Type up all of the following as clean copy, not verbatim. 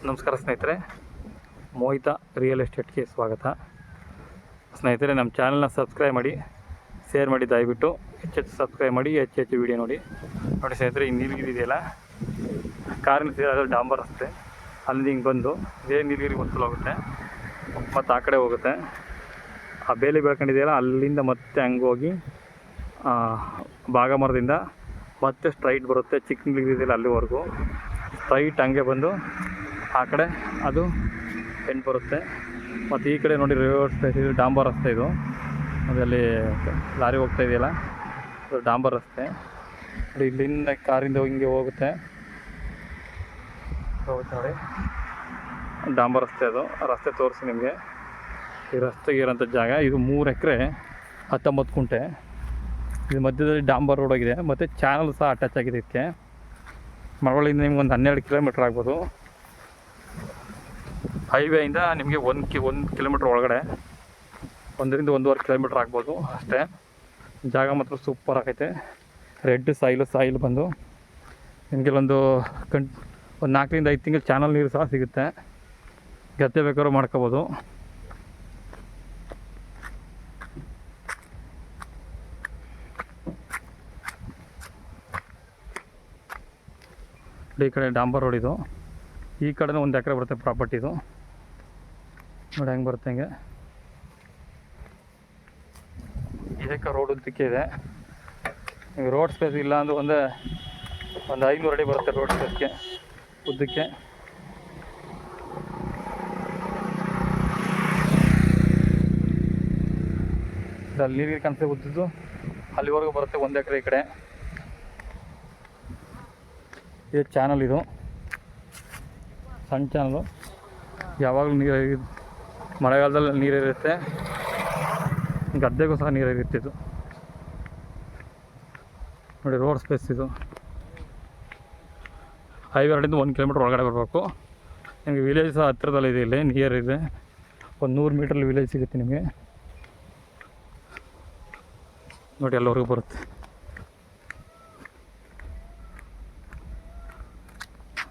ನಮಸ್ಕಾರ ಸ್ನೇಹಿತರೆ, ಮೋಹಿತ ರಿಯಲ್ ಎಸ್ಟೇಟ್ಗೆ ಸ್ವಾಗತ. ಸ್ನೇಹಿತರೆ, ನಮ್ಮ ಚಾನಲ್ನ ಸಬ್ಸ್ಕ್ರೈಬ್ ಮಾಡಿ, ಶೇರ್ ಮಾಡಿ, ದಯವಿಟ್ಟು ಹೆಚ್ಚೆಚ್ಚು ಸಬ್ಸ್ಕ್ರೈಬ್ ಮಾಡಿ, ಹೆಚ್ಚೆಚ್ಚು ವೀಡಿಯೋ ನೋಡಿ ಸ್ನೇಹಿತರೆ. ಈ ನೀಲಗಿರಿ ಇದೆಯಲ್ಲ, ಕಾರಿನ ಸೇರೋದು ಡಾಂಬರ್ ರಸ್ತೆ. ಅಲ್ಲಿಂದ ಹಿಂಗೆ ಬಂದು ಇದೇ ನೀಲಗಿರಿ ಹೊತ್ತಲು ಹೋಗುತ್ತೆ ಮತ್ತು ಆ ಕಡೆ ಹೋಗುತ್ತೆ. ಆ ಬೇಲಿ ಬೆಳ್ಕೊಂಡಿದೆಯಲ್ಲ, ಅಲ್ಲಿಂದ ಮತ್ತೆ ಹಂಗೆ ಹೋಗಿ ಭಾಗಮರದಿಂದ ಮತ್ತೆ ಸ್ಟ್ರೈಟ್ ಬರುತ್ತೆ. ಚಿಕ್ಕ ನೀಲಗಿರಿ ಇದೆಯಲ್ಲ ಅಲ್ಲಿವರೆಗೂ ಸ್ಟ್ರೈಟ್ ಹಂಗೆ ಬಂದು ಆ ಕಡೆ ಅದು ಎಂಟು ಬರುತ್ತೆ. ಮತ್ತು ಈ ಕಡೆ ನೋಡಿ ರಿವರ್ಸ್ ಇದು ಡಾಂಬರ್ ರಸ್ತೆ. ಇದು ಅದರಲ್ಲಿ ಲಾರಿ ಹೋಗ್ತಾ ಇದೆಯಲ್ಲ, ಅದು ಡಾಂಬರ್ ರಸ್ತೆ. ನೋಡಿ ಇಲ್ಲಿಂದ ಕಾರಿಂದ ಹಿಂಗೆ ಹೋಗುತ್ತೆ ನೋಡಿ, ಡಾಂಬರ್ ರಸ್ತೆ. ಅದು ರಸ್ತೆ ತೋರಿಸಿ ನಿಮಗೆ. ಈ ರಸ್ತೆಗೆ ಇರೋಂಥ ಜಾಗ ಇದು 3 ಎಕರೆ 19 ಕುಂಟೆ. ಇದು ಮಧ್ಯದಲ್ಲಿ ಡಾಂಬರ್ ರೋಡ್ ಆಗಿದೆ ಮತ್ತು ಚಾನಲ್ ಸಹ ಅಟ್ಯಾಚ್ ಆಗಿದೆ ಇದಕ್ಕೆ. ಮಳವಳ್ಳಿಯಿಂದ ನಿಮ್ಗೆ ಒಂದು 12 ಕಿಲೋಮೀಟ್ರ್ ಆಗ್ಬೋದು. ಹೈವೇಯಿಂದ ನಿಮಗೆ 1 ಕಿಲೋಮೀಟ್ರ್ ಒಳಗಡೆ, 1 ರಿಂದ 1.5 ಕಿಲೋಮೀಟ್ರ್ ಆಗ್ಬೋದು ಅಷ್ಟೇ. ಜಾಗ ಮಾತ್ರ ಸೂಪರ್ ಆಗೈತೆ. ರೆಡ್ ಸಾಯಿಲ್ ಬಂದು ನಿಮಗೆ ಒಂದು 4 ರಿಂದ 5 ತಿಂಗಳು ಚಾನಲ್ ನೀರು ಸಹ ಸಿಗುತ್ತೆ. ಗದ್ದೆ ಬೇಕಾದ್ರೂ ಮಾಡ್ಕೋಬೋದು. ಈ ಕಡೆ ಡಾಂಬರ್ ರೋಡ್ ಇದು. ಈ ಕಡೆನೂ 1 ಎಕರೆ ಬರುತ್ತೆ ಪ್ರಾಪರ್ಟಿ. ಇದು ನೋಡಿ ಹೆಂಗೆ ಬರುತ್ತೆ. ಹಿಂಗೆ ಇದಕ್ಕೆ ರೋಡ್ ಉದ್ದಕ್ಕೆ ಇದೆ. ಈಗ ರೋಡ್ ಸ್ಪೇಸ್ ಇಲ್ಲ ಅಂದ್ರೆ ಒಂದು 500 ಅಡಿ ಬರುತ್ತೆ ರೋಡ್ ಸ್ಪೇಸ್ಗೆ ಉದ್ದಕ್ಕೆ. ಅಲ್ಲಿ ನೀರಿಗೆ ಕನಸೆ ಉದ್ದಿದ್ದು ಅಲ್ಲಿವರೆಗೂ ಬರುತ್ತೆ 1 ಎಕರೆ. ಈ ಕಡೆ ಇದು ಚಾನಲ್, ಇದು ಸಣ್ಣ ಚಾನಲು. ಯಾವಾಗಲೂ ನೀರು, ಮಳೆಗಾಲದಲ್ಲಿ ನೀರಿರುತ್ತೆ, ಗದ್ದೆಗೂ ಸಹ ನೀರಿರುತ್ತೆ. ಇದು ನೋಡಿ ರೋಡ್ ಸ್ಪೇಸ್. ಇದು ಹೈವೇ ರೋಡಿಂದ 1 ಕಿಲೋಮೀಟ್ರ್ ಒಳಗಡೆ ಬರಬೇಕು. ನಿಮಗೆ ವಿಲೇಜ್ ಸಹ ಹತ್ತಿರದಲ್ಲಿದೆ, ಇಲ್ಲಿ ನಿಯರ್ ಇದೆ. ಒಂದು 100 ಮೀಟ್ರಲ್ಲಿ ವಿಲೇಜ್ ಸಿಗುತ್ತೆ ನಿಮಗೆ. ನೋಡಿ ಅಲ್ಲಿವರೆಗೂ ಬರುತ್ತೆ.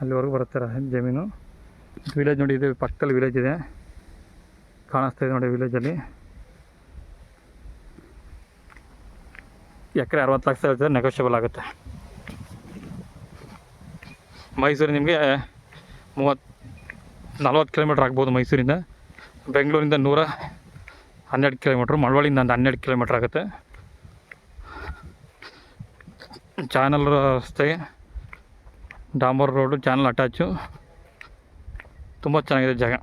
ಅಲ್ಲಿವರೆಗೂ ಬರುತ್ತೆ ಜಮೀನು. ವಿಲೇಜ್ ನೋಡಿ, ಇದು ಪಕ್ಕದಲ್ಲಿ ವಿಲೇಜ್ ಇದೆ, ಕಾಣಿಸ್ತಾ ಇದೆ ನೋಡಿ. ವಿಲೇಜಲ್ಲಿ ಎಕರೆ 60 ಲಕ್ಷ ಇರುತ್ತೆ, ನೆಗೋಷಿಯಬಲ್ ಆಗುತ್ತೆ. ಮೈಸೂರು ನಿಮಗೆ 40 ಕಿಲೋಮೀಟ್ರ್ ಆಗ್ಬೋದು ಮೈಸೂರಿಂದ. ಬೆಂಗಳೂರಿಂದ 112 ಕಿಲೋಮೀಟ್ರ್, ಮಳವಳ್ಳಿಯಿಂದ ಒಂದು 12 ಕಿಲೋಮೀಟ್ರ್ ಆಗುತ್ತೆ. ಚಾನಲ್ ರಸ್ತೆಗೆ ಡಾಂಬರ್ ರೋಡು, ಚಾನಲ್ ಅಟ್ಯಾಚು, ತುಂಬ ಚೆನ್ನಾಗಿದೆ ಜಾಗ.